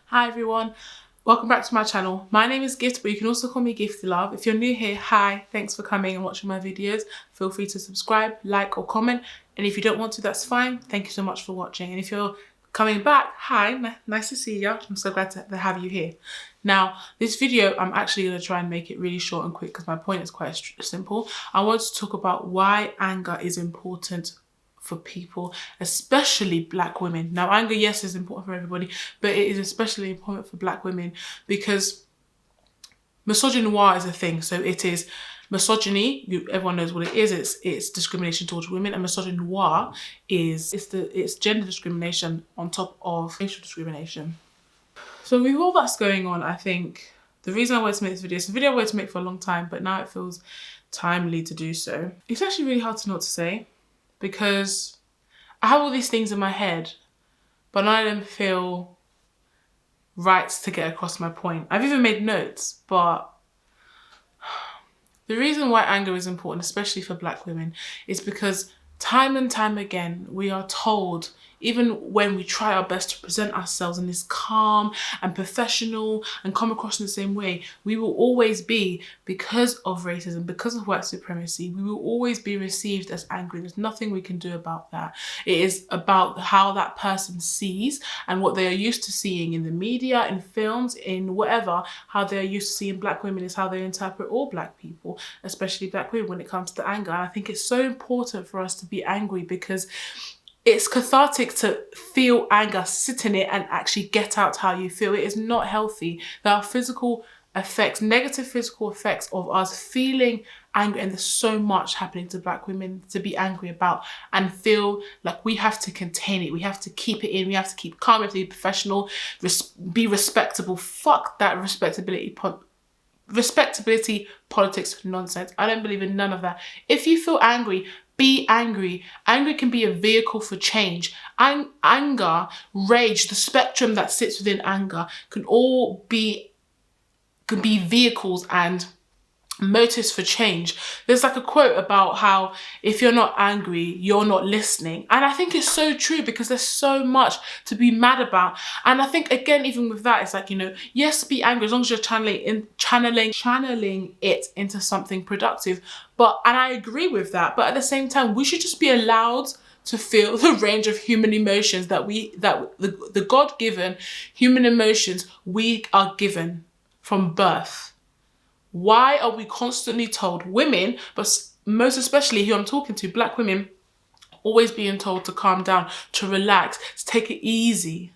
Hi everyone, welcome back to my channel. My name is Gift, but you can also call me Giftee Love. If you're new here, hi, thanks for coming and watching my videos. Feel free to subscribe, like or comment, and if you don't want to, that's fine. Thank you so much for watching. And if you're coming back, hi, nice to see you. I'm so glad to have you here. Now, this video, I'm actually going to try and make it really short and quick because my point is quite simple. I want to talk about why anger is important for people, especially black women. Now, anger, yes, is important for everybody, but it is especially important for black women because misogynoir is a thing. So it is misogyny. Everyone knows what it is. It's discrimination towards women, and misogynoir is it's gender discrimination on top of racial discrimination. So with all that's going on, I think the reason I wanted to make this video, it's a video I wanted to make for a long time, but now it feels timely to do so. It's actually really hard to know what to say, because I have all these things in my head, but none of them feel right to get across my point. I've even made notes, but the reason why anger is important, especially for black women, is because time and time again, we are told, even when we try our best to present ourselves in this calm and professional and come across in the same way, we will always be, because of racism, because of white supremacy, we will always be received as angry. There's nothing we can do about that. It is about how that person sees and what they are used to seeing in the media, in films, in whatever, how they're used to seeing black women is how they interpret all black people, especially black women, when it comes to anger. And I think it's so important for us to be angry because it's cathartic to feel anger, sit in it and actually get out how you feel. It is not healthy. There are physical effects, negative physical effects of us feeling angry, and there's so much happening to black women to be angry about and feel like we have to contain it, we have to keep it in, we have to keep calm, we have to be professional, be respectable. Fuck that respectability politics nonsense. I don't believe in none of that. If you feel angry, be angry. Anger can be a vehicle for change. Anger, rage, the spectrum that sits within anger can be vehicles and motives for change. There's like a quote about how if you're not angry, you're not listening. And I think it's so true because there's so much to be mad about. And I think, again, even with that, it's like, you know, yes, be angry as long as you're channeling it into something productive. And I agree with that. But at the same time, we should just be allowed to feel the range of human emotions that the God-given human emotions we are given from birth. Why are we constantly told, women, but most especially who I'm talking to, black women, always being told to calm down, to relax, to take it easy?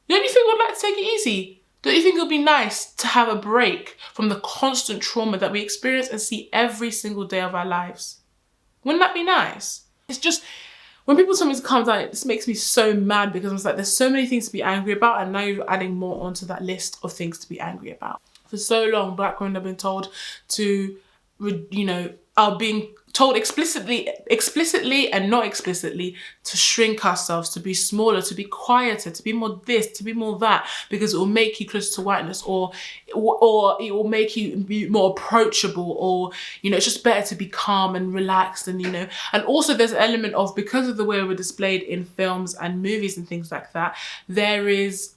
Don't you think we'd like to take it easy? Don't you think it would be nice to have a break from the constant trauma that we experience and see every single day of our lives? Wouldn't that be nice? It's just, when people tell me to calm down, it just makes me so mad because I'm like, there's so many things to be angry about, and now you're adding more onto that list of things to be angry about. For so long, black women have been told to, you know, are being told explicitly and not explicitly to shrink ourselves, to be smaller, to be quieter, to be more this, to be more that, because it will make you closer to whiteness, or it will make you be more approachable, or, you know, it's just better to be calm and relaxed, and, you know. And also there's an element of, because of the way we're displayed in films and movies and things like that, there is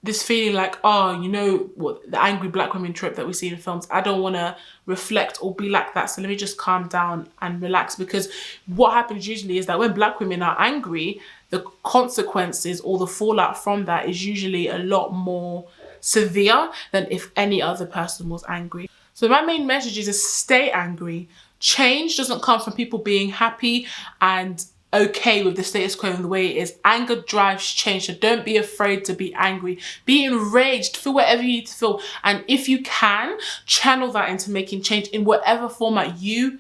this feeling like, oh, you know what, the angry black women trope that we see in films, I don't want to reflect or be like that, so let me just calm down and relax. Because what happens usually is that when black women are angry, the consequences or the fallout from that is usually a lot more severe than if any other person was angry. So my main message is to stay angry. Change doesn't come from people being happy and okay with the status quo and the way it is. Anger drives change, so don't be afraid to be angry. Be enraged, feel whatever you need to feel, and if you can, channel that into making change in whatever format you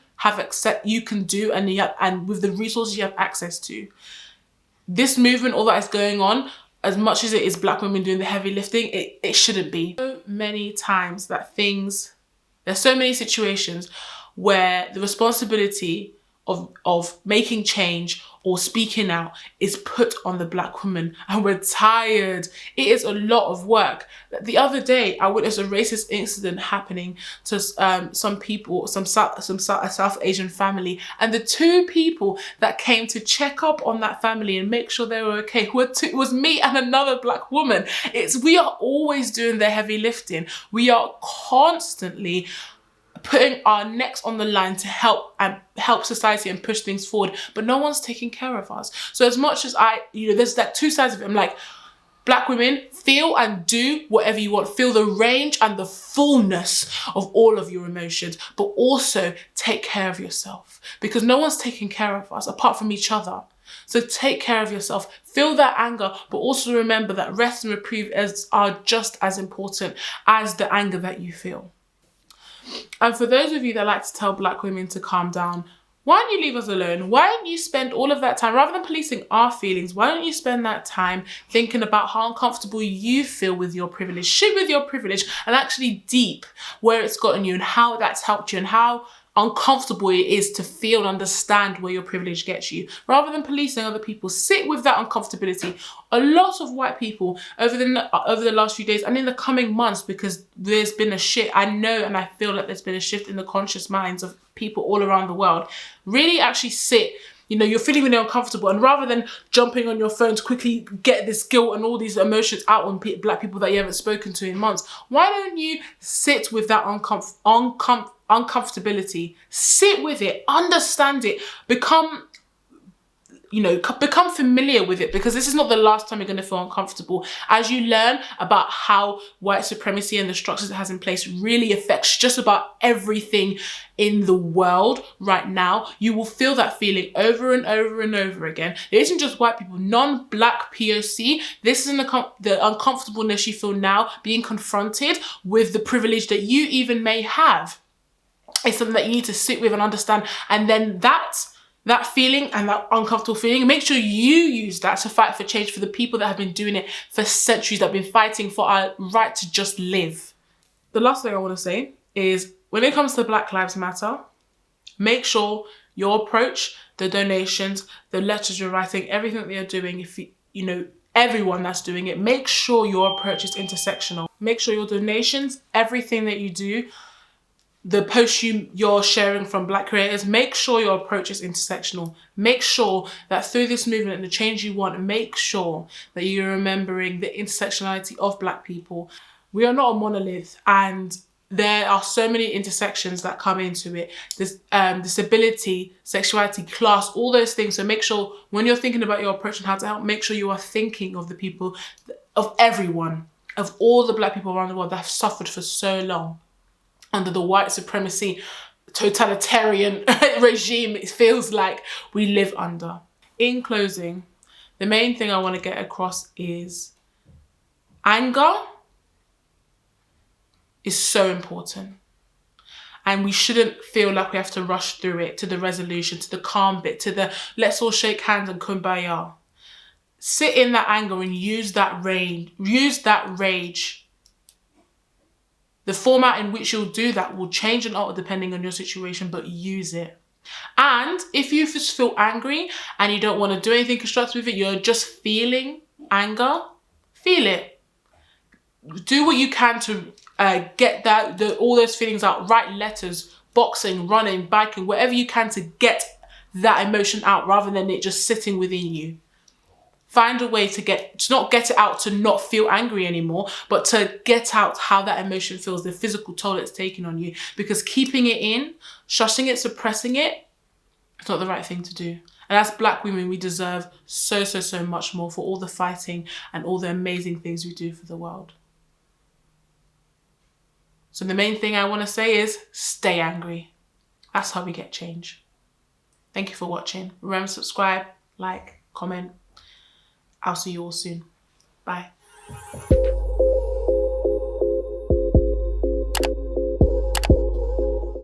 can do, and with the resources you have access to. This movement, all that is going on, as much as it is black women doing the heavy lifting, it shouldn't be. So many times that there's so many situations where the responsibility of making change or speaking out is put on the black woman, and we're tired. It is a lot of work. The other day, I witnessed a racist incident happening to some people, a South Asian family, and the two people that came to check up on that family and make sure they were okay was me and another black woman. We are always doing the heavy lifting. We are constantly putting our necks on the line to help society and push things forward, but no one's taking care of us. So as much as there's that two sides of it. I'm like, black women, feel and do whatever you want. Feel the range and the fullness of all of your emotions, but also take care of yourself, because no one's taking care of us apart from each other. So take care of yourself, feel that anger, but also remember that rest and reprieve are just as important as the anger that you feel. And for those of you that like to tell black women to calm down, why don't you leave us alone? Why don't you spend all of that time, rather than policing our feelings, why don't you spend that time thinking about how uncomfortable you feel with your privilege, sit with your privilege, and actually deep where it's gotten you and how that's helped you and how uncomfortable it is to feel and understand where your privilege gets you, rather than policing other people. Sit with that uncomfortability. A lot of white people over the last few days and in the coming months, because there's been a shift, I know and I feel like there's been a shift in the conscious minds of people all around the world, really actually sit. You're feeling really uncomfortable, and rather than jumping on your phone to quickly get this guilt and all these emotions out on black people that you haven't spoken to in months, why don't you sit with that uncomfortability, sit with it, understand it, become familiar with it, because this is not the last time you're going to feel uncomfortable. As you learn about how white supremacy and the structures it has in place really affects just about everything in the world right now, you will feel that feeling over and over and over again. It isn't just white people, non-black POC. This is the uncomfortableness you feel now, being confronted with the privilege that you even may have. It's something that you need to sit with and understand, and then that feeling and that uncomfortable feeling, make sure you use that to fight for change for the people that have been doing it for centuries, that have been fighting for our right to just live. The last thing I want to say is, when it comes to Black Lives Matter, make sure your approach, the donations, the letters you're writing, everything that you're doing, if everyone that's doing it, make sure your approach is intersectional. Make sure your donations, everything that you do, the posts you're sharing from black creators, make sure your approach is intersectional. Make sure that through this movement and the change you want, make sure that you're remembering the intersectionality of black people. We are not a monolith, and there are so many intersections that come into it. There's disability, sexuality, class, all those things. So make sure when you're thinking about your approach and how to help, make sure you are thinking of the people, of everyone, of all the black people around the world that have suffered for so long under the white supremacy, totalitarian regime it feels like we live under. In closing, the main thing I want to get across is anger is so important. And we shouldn't feel like we have to rush through it to the resolution, to the calm bit, to the let's all shake hands and kumbaya. Sit in that anger and use that rage. The format in which you'll do that will change and alter depending on your situation, but use it. And if you just feel angry and you don't want to do anything constructive with it, you're just feeling anger, feel it. Do what you can to get all those feelings out. Write letters, boxing, running, biking, whatever you can to get that emotion out rather than it just sitting within you. Find a way to not get it out to not feel angry anymore, but to get out how that emotion feels, the physical toll it's taking on you. Because keeping it in, shushing it, suppressing it, it's not the right thing to do. And as black women, we deserve so much more for all the fighting and all the amazing things we do for the world. So the main thing I want to say is stay angry. That's how we get change. Thank you for watching. Remember to subscribe, like, comment. I'll see you all soon. Bye.